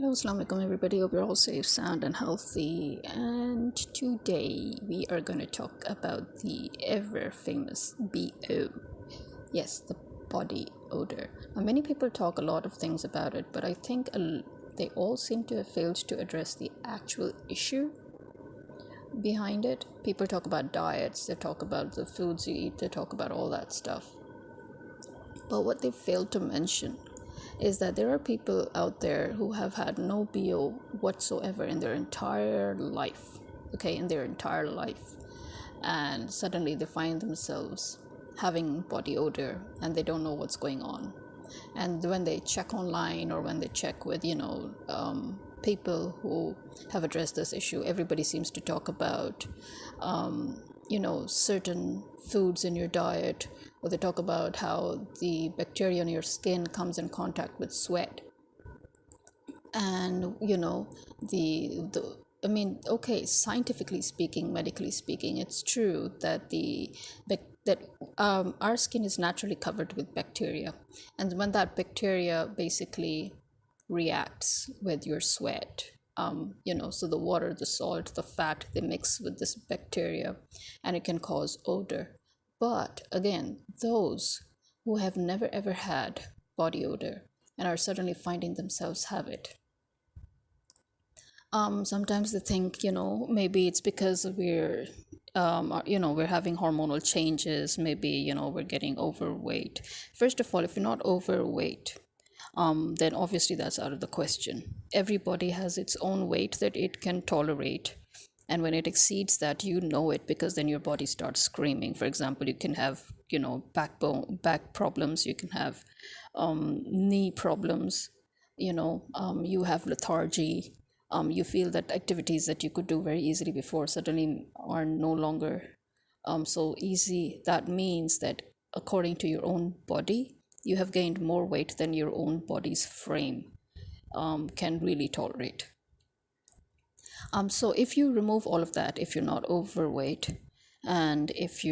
Hello, Assalamu alaikum everybody. Hope you're all safe, sound, and healthy. And today we are going to talk about the ever famous BO. Yes, the body odor. Now, many people talk a lot of things about it, but I think they all seem to have failed to address the actual issue behind it. People talk about diets, they talk about the foods you eat, they talk about all that stuff. But what they failed to mention is that there are people out there who have had no BO whatsoever in their entire life, in their entire life. And suddenly they find themselves having body odor and they don't know what's going on. And when they check online or when they check with, people who have addressed this issue, everybody seems to talk about, certain foods in your diet, or they talk about how the bacteria on your skin comes in contact with sweat. And, scientifically speaking, medically speaking, it's true that our skin is naturally covered with bacteria. And when that bacteria basically reacts with your sweat, so the water, the salt, the fat, they mix with this bacteria and it can cause odor. But again, those who have never ever had body odor and are suddenly finding themselves have it. Sometimes they think, maybe it's because we're having hormonal changes. Maybe, we're getting overweight. First of all, if you're not overweight, then obviously that's out of the question. Everybody has its own weight that it can tolerate. And when it exceeds that, you know it, because then your body starts screaming. For example, you can have, back problems. You can have knee problems. You have lethargy. You feel that activities that you could do very easily before suddenly are no longer so easy. That means that according to your own body, you have gained more weight than your own body's frame can really tolerate. So if you remove all of that, if you're not overweight, and if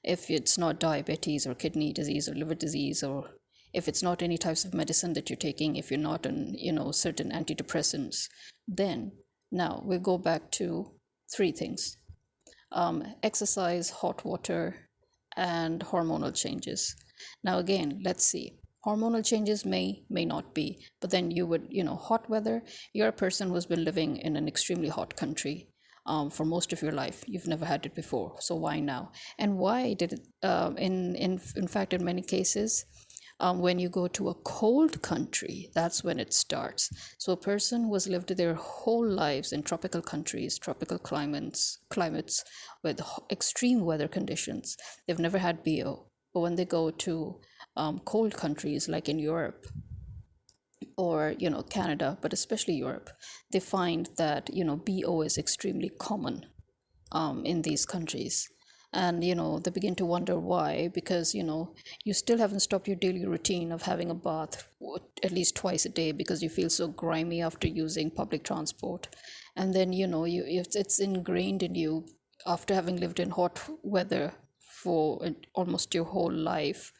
if it's not diabetes or kidney disease or liver disease, or if it's not any types of medicine that you're taking, if you're not on, certain antidepressants, then now we'll go back to three things: exercise, hot water, and hormonal changes. Now, again, let's see. Hormonal changes may not be, but then you would, hot weather. You're a person who's been living in an extremely hot country for most of your life. You've never had it before, so why now? And why did it? In fact, in many cases, when you go to a cold country, that's when it starts. So a person who has lived their whole lives in tropical countries, tropical climates with extreme weather conditions, they've never had BO. But when they go to cold countries like in Europe or Canada, but especially Europe, they find that BO is extremely common in these countries. And they begin to wonder why, because you still haven't stopped your daily routine of having a bath at least twice a day because you feel so grimy after using public transport. And then it's ingrained in you after having lived in hot weather for almost your whole life,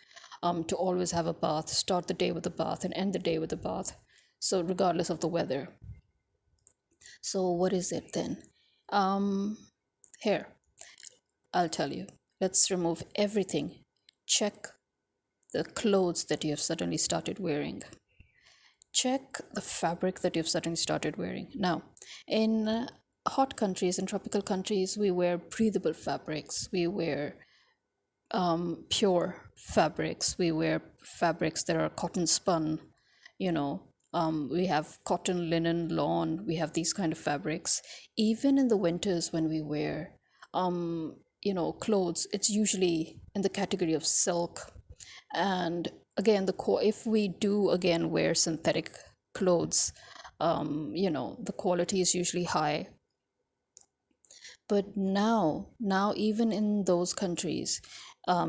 to always have a bath, start the day with a bath and end the day with a bath, so regardless of the weather. So what is it then? Here, I'll tell you. Let's remove everything. Check the clothes that you have suddenly started wearing. Check the fabric that you've suddenly started wearing. Now, in hot countries, in tropical countries, we wear breathable fabrics. We wear pure fabrics. We wear fabrics that are cotton spun. We have cotton, linen, lawn. We have these kind of fabrics. Even in the winters, when we wear clothes, it's usually in the category of silk. And again, if we do again wear synthetic clothes, the quality is usually high. But now even in those countries,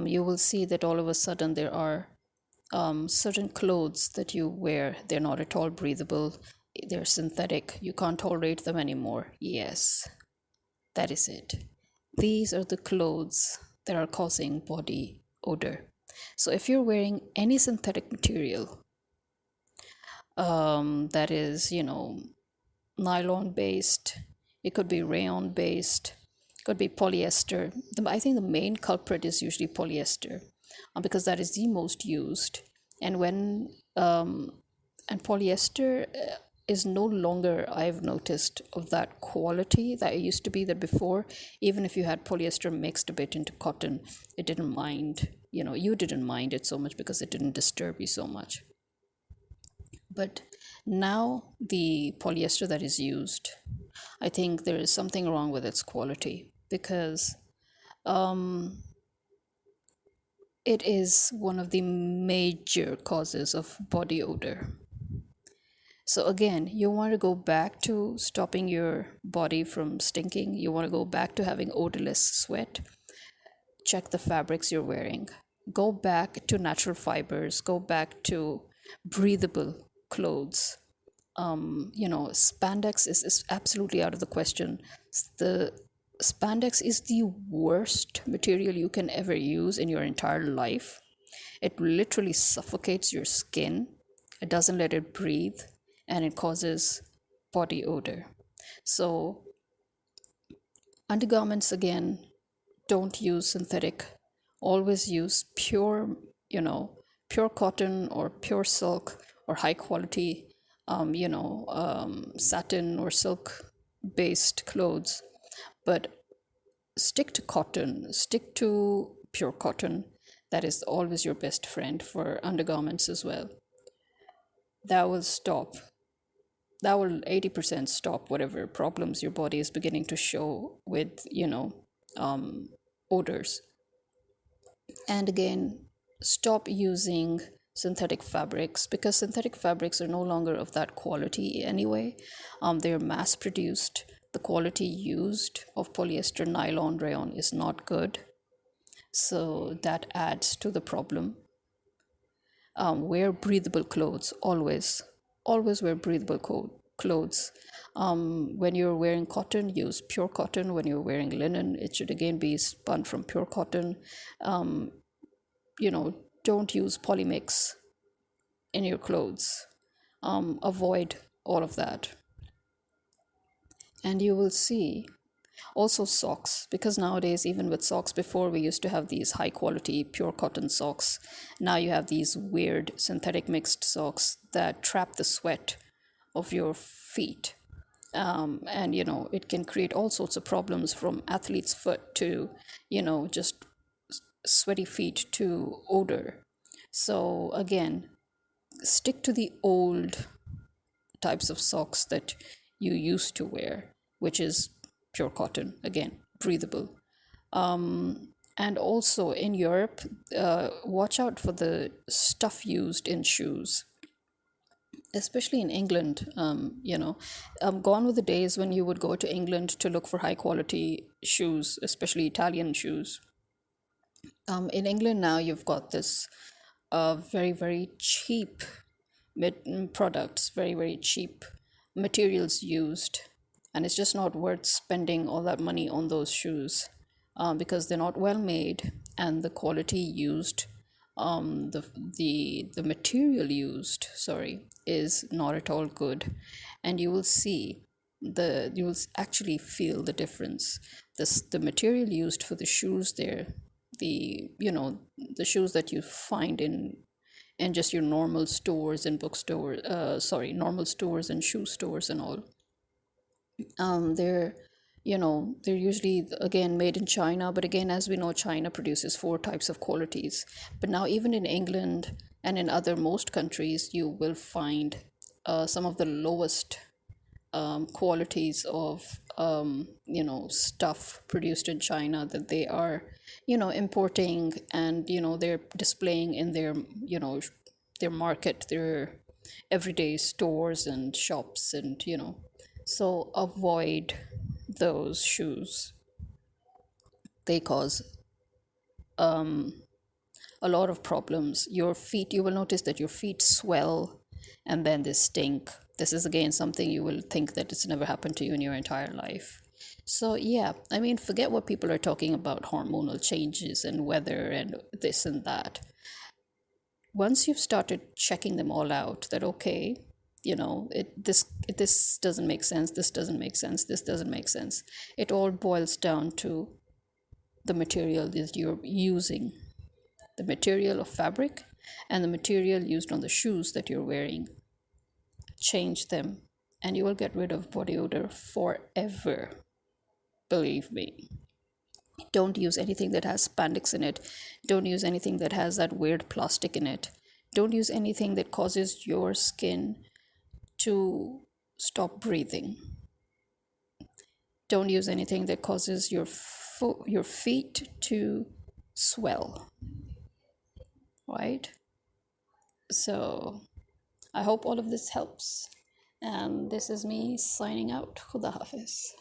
you will see that all of a sudden there are certain clothes that you wear. They're not at all breathable. They're synthetic. You can't tolerate them anymore. Yes, that is it. These are the clothes that are causing body odor. So if you're wearing any synthetic material, that is, nylon based, it could be rayon based, it could be polyester. I think the main culprit is usually polyester, because that is the most used. And when and polyester is no longer, I've noticed, of that quality that it used to be. That before, even if you had polyester mixed a bit into cotton, it didn't mind, you didn't mind it so much because it didn't disturb you so much. But now the polyester that is used, I think there is something wrong with its quality, because it is one of the major causes of body odor. So again, you want to go back to stopping your body from stinking. You want to go back to having odorless sweat. Check the fabrics you're wearing. Go back to natural fibers. Go back to breathable clothes. Spandex is absolutely out of the question. The spandex is the worst material you can ever use in your entire life. It literally suffocates your skin. It doesn't let it breathe, and it causes body odor. So undergarments, again, don't use synthetic. Always use pure, pure cotton or pure silk or high quality, satin or silk based clothes. But stick to cotton, stick to pure cotton. That is always your best friend for undergarments as well. That will stop, that will 80% stop whatever problems your body is beginning to show with, odors. And again, stop using synthetic fabrics, because synthetic fabrics are no longer of that quality anyway. They're mass produced. The quality used of polyester, nylon, rayon is not good. So that adds to the problem. Wear breathable clothes, always wear breathable clothes. When you're wearing cotton, use pure cotton. When you're wearing linen, it should again be spun from pure cotton. Don't use polymix in your clothes. Avoid all of that. And you will see also socks, because nowadays, even with socks, before we used to have these high quality pure cotton socks. Now you have these weird synthetic mixed socks that trap the sweat of your feet. And it can create all sorts of problems, from athlete's foot to just sweaty feet to odor. So again, stick to the old types of socks that you used to wear, which is pure cotton, again, breathable. And also in Europe, watch out for the stuff used in shoes, especially in England. Gone were the days when you would go to England to look for high quality shoes, especially Italian shoes. In England now, you've got this very, very cheap products, very, very cheap materials used. And it's just not worth spending all that money on those shoes, because they're not well made, and the quality used, the material used, sorry, is not at all good. And you will actually feel the difference. The material used for the shoes there, the shoes that you find in just your normal stores and bookstores, normal stores and shoe stores and all, they're they're usually again made in China. But again, as we know, China produces four types of qualities. But now even in England and in other most countries, you will find some of the lowest qualities of stuff produced in China that they are importing, and they're displaying in their their market, their everyday stores and shops, and so avoid those shoes. They cause a lot of problems. Your feet, you will notice that your feet swell and then they stink. This is again something you will think that it's never happened to you in your entire life. So yeah, I mean, forget what people are talking about, hormonal changes and weather and this and that. Once you've started checking them all out, that okay, this doesn't make sense, this doesn't make sense, this doesn't make sense. It all boils down to the material that you're using, the material of fabric and the material used on the shoes that you're wearing. Change them and you will get rid of body odor forever. Believe me. Don't use anything that has spandex in it. Don't use anything that has that weird plastic in it. Don't use anything that causes your skin to stop breathing. Don't use anything that causes your feet to swell, right? So I hope all of this helps. And this is me signing out. Khuda Hafiz.